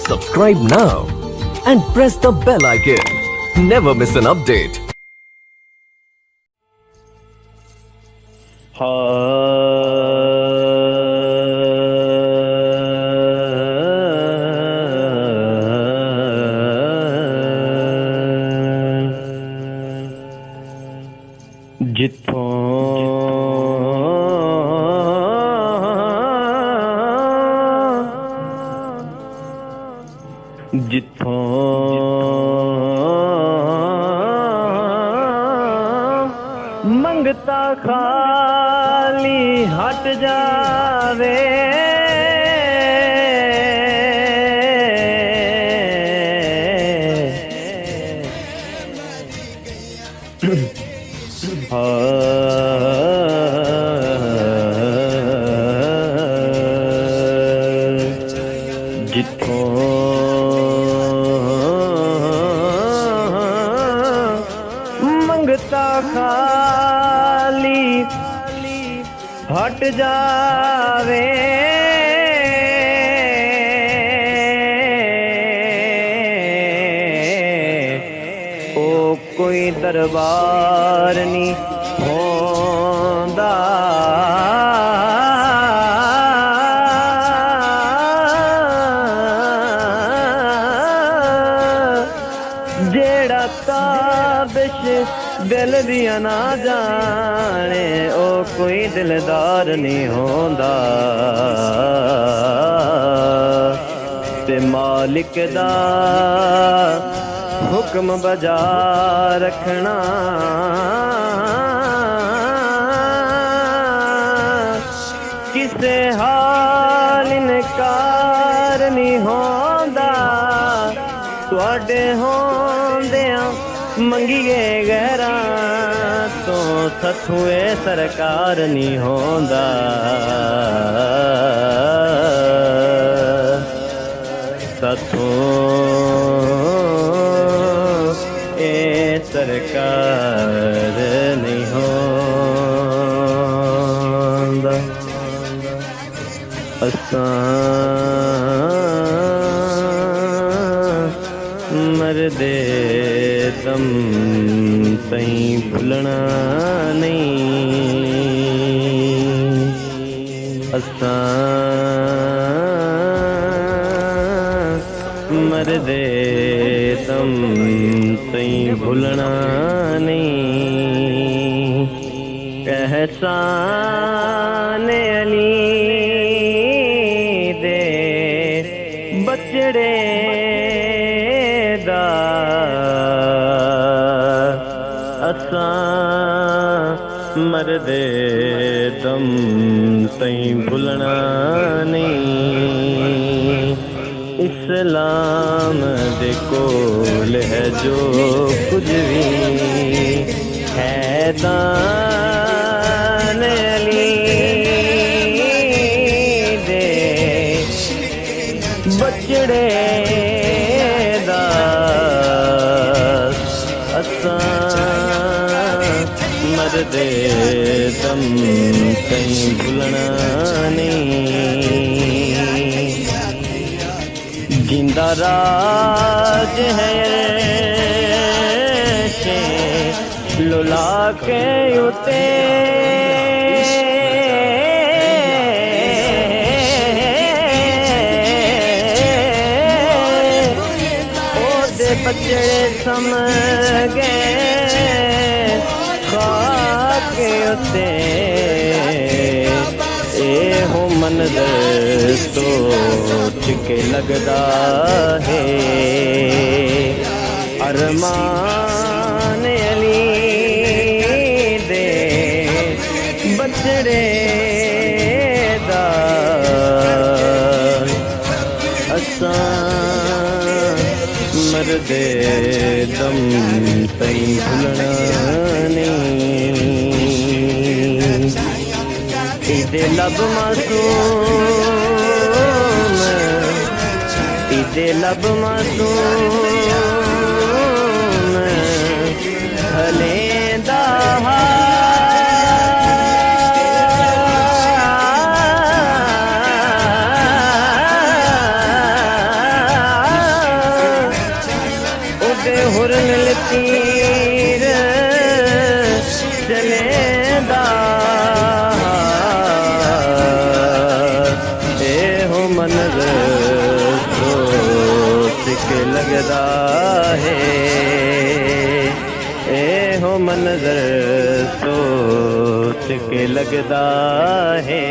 Subscribe now and press the bell icon. Never miss an update. जिथों मंगता खाली हट जावे, जिथों मंगता खाली हट जावे, ओ कोई दरबार नहीं होंदा, जेड़ा ताबिश दिल दिया ना जाने, ओ कोई दिलदार नहीं होंदा। ते मालिक दा हुक्म बजा रखना, किसे हाल इनकार नहीं होंदा। तुहाडे होंदियां मंगिए गैरां तो सथुए सरकार नहीं होंदा। सथों ए सरकार नहीं होंदा। असां मरदे दम तई भुलना नहीं, असां मरदे दम तई भुलना नहीं। एहसान अली दे बचड़े दा असां मरदे दम तई भुलना नहीं। इस्लाम दे कोल है जो कुछ भी है, दान अली दे बचड़े दा असां मरदे दम तई भुलना नहीं। जिंदा राज है लुला के उते, ओदे बचड़े सम गए खाके उते। ए हो मनज़र सोच के लगदा है, अरमान अली दे बचड़े दा असां मरदे दम तई भुलना नहीं। इदे लब मासूम, इदे लब मासूम हलेंदा के लगदा है ए हो मंजर सोच के लगदा है।